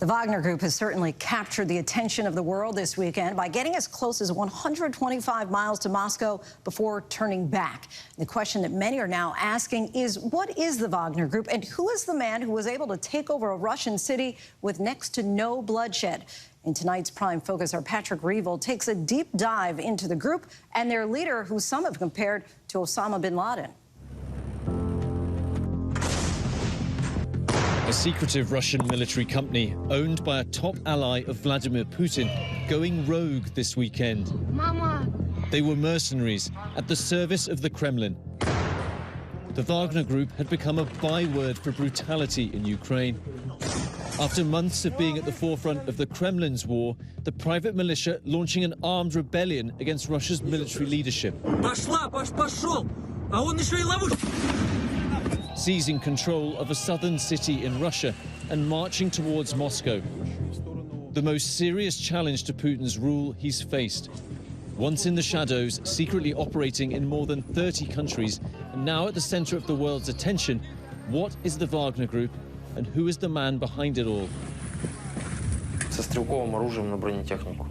The Wagner Group has certainly captured the attention of the world this weekend by getting as close as 125 miles to Moscow before turning back. The question that many are now asking is, what is the Wagner Group and who is the man who was able to take over a Russian city with next to no bloodshed? In tonight's Prime Focus, our Patrick Reevell takes a deep dive into the group and their leader, who some have compared to Osama bin Laden. A secretive Russian military company owned by a top ally of Vladimir Putin going rogue this weekend. Mama. They were mercenaries at the service of the Kremlin. The Wagner Group had become a byword for brutality in Ukraine. After months of being at the forefront of the Kremlin's war, the private militia launching an armed rebellion against Russia's military leadership. Seizing control of a southern city in Russia and marching towards Moscow. The most serious challenge to Putin's rule he's faced. Once in the shadows, secretly operating in more than 30 countries, and now at the center of the world's attention, what is the Wagner Group and who is the man behind it all? Со стрелковым оружием на бронетехнику.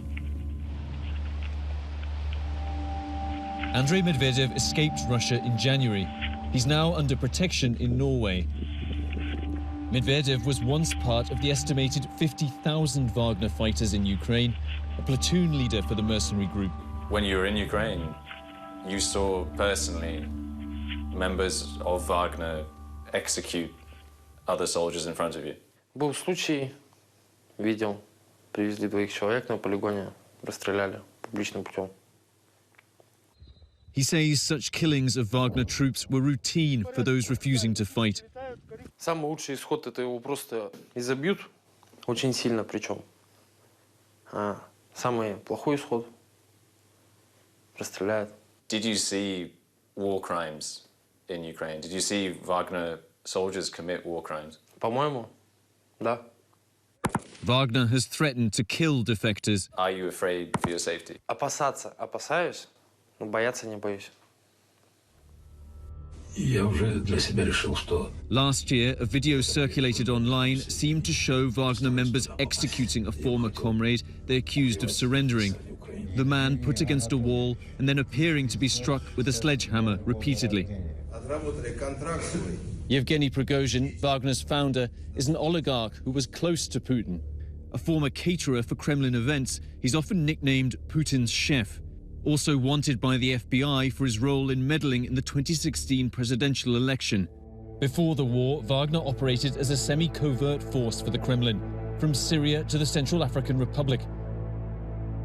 Andrei Medvedev escaped Russia in January. He's now under protection in Norway. Medvedev was once part of the estimated 50,000 Wagner fighters in Ukraine, a platoon leader for the mercenary group. When you were in Ukraine, you saw personally members of Wagner execute other soldiers in front of you. Был случай, видел, привезли 2 человек на полигоне, расстреляли публичным путем. He says such killings of Wagner troops were routine for those refusing to fight. Самый лучший исход — это его просто изобьют, очень сильно причем. А самый плохой исход — расстреляют. Did you see war crimes in Ukraine? Did you see Wagner soldiers commit war crimes? По-моему, да. Wagner has threatened to kill defectors. Are you afraid for your safety? Опасаться опасаюсь, но бояться не боюсь. Я уже для себя решил, что... Last year, a video circulated online seemed to show Wagner members executing a former comrade they accused of surrendering. The man put against a wall and then appearing to be struck with a sledgehammer repeatedly. Yevgeny Prigozhin, Wagner's founder, is an oligarch who was close to Putin. A former caterer for Kremlin events, he's often nicknamed Putin's chef. Also wanted by the FBI for his role in meddling in the 2016 presidential election. Before the war, Wagner operated as a semi-covert force for the Kremlin, from Syria to the Central African Republic.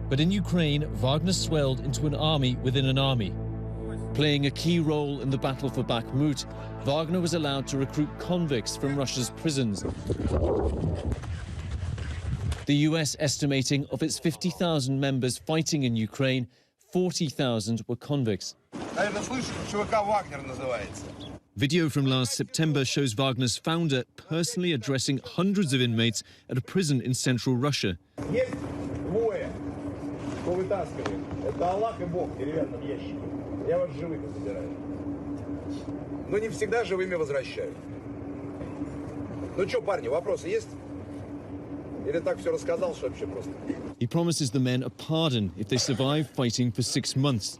But in Ukraine, Wagner swelled into an army within an army. Playing a key role in the battle for Bakhmut, Wagner was allowed to recruit convicts from Russia's prisons. The US estimating of its 50,000 members fighting in Ukraine, 40,000 were convicts. Video from last September shows Wagner's founder personally addressing hundreds of inmates at a prison in central Russia. Но не всегда живыми возвращают. Ну что, парни, вопросы есть? Или так все рассказал, что вообще просто? He promises the men a pardon if they survive fighting for 6 months.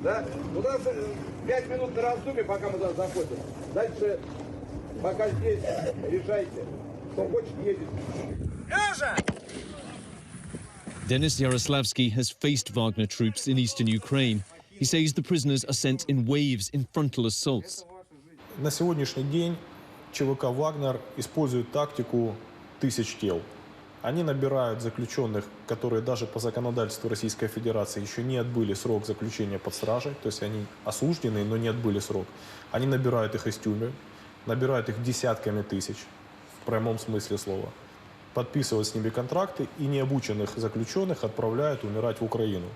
Да? У нас 5 минут на раздумье, пока мы туда заходим. Дальше, пока здесь, решайте. Кто хочет, едет. Denis Yaroslavsky has faced Wagner troops in eastern Ukraine. He says the prisoners are sent in waves in frontal assaults. На сегодняшний день ЧВК «Вагнер» использует тактику 1000 тел. Они набирают заключенных, которые даже по законодательству Российской Федерации еще не отбыли срок заключения под стражей, то есть они осуждены, но не отбыли срок. Они набирают их из тюрьмы, набирают их десятками тысяч, в прямом смысле слова. Подписывают с ними контракты и необученных заключенных отправляют умирать в Украину.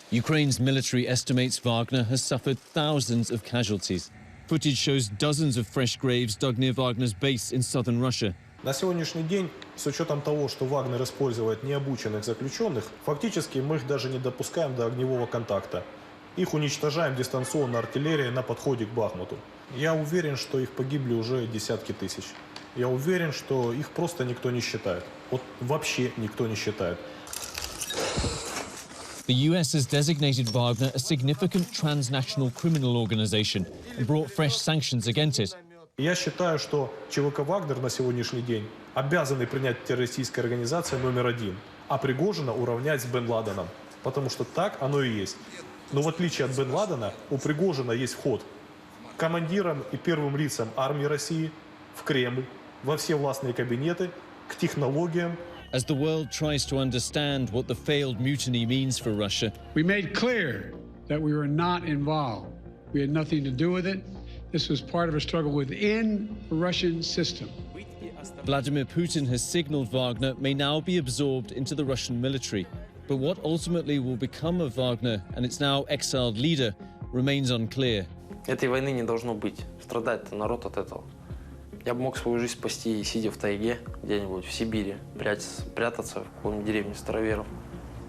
Ukraine's military estimates Wagner has suffered thousands of casualties. Footage shows dozens of fresh graves dug near Wagner's base in southern Russia. На сегодняшний день, с учетом того, что Вагнер использует необученных заключенных, фактически мы их даже не допускаем до огневого контакта. Их уничтожаем дистанционно артиллерией на подходе к Бахмуту. Я уверен, что их погибли уже десятки тысяч. Я уверен, что их просто никто не считает. Вот вообще никто не считает. The US has designated Wagner a significant transnational criminal organization and brought fresh sanctions against it. Я считаю, что ЧВК «Вагнер» на сегодняшний день обязаны принять террористической организацией номер 1, а Пригожина уравнять с Бен Ладеном, потому что так оно и есть. Но в отличие от Бен Ладена, у Пригожина есть вход к командирам и первым лицам армии России, в Кремль, во все властные кабинеты, к технологиям. As the world tries to understand what the failed mutiny means for Russia, we made clear that we were not involved. We had nothing to do with it. This was part of a struggle within the Russian system. Vladimir Putin has signaled Wagner may now be absorbed into the Russian military. But what ultimately will become of Wagner and its now exiled leader remains unclear. Этой войны не должно быть. Страдает народ от этого. Я бы мог свою жизнь спасти, сидя в тайге, где-нибудь в Сибири, прятаться в какой-нибудь деревне староверов.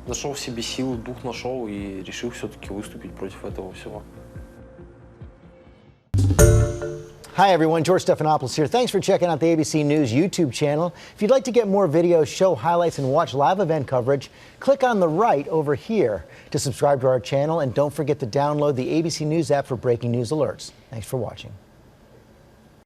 Нашел в себе силы, дух нашел и решил все-таки выступить против этого всего. Hi everyone, George Stephanopoulos here. Thanks for checking out the ABC News YouTube channel. If you'd like to get more videos, show highlights, and watch live event coverage, click on the right over here to subscribe to our channel, and don't forget to download the ABC News app for breaking news alerts. Thanks for watching.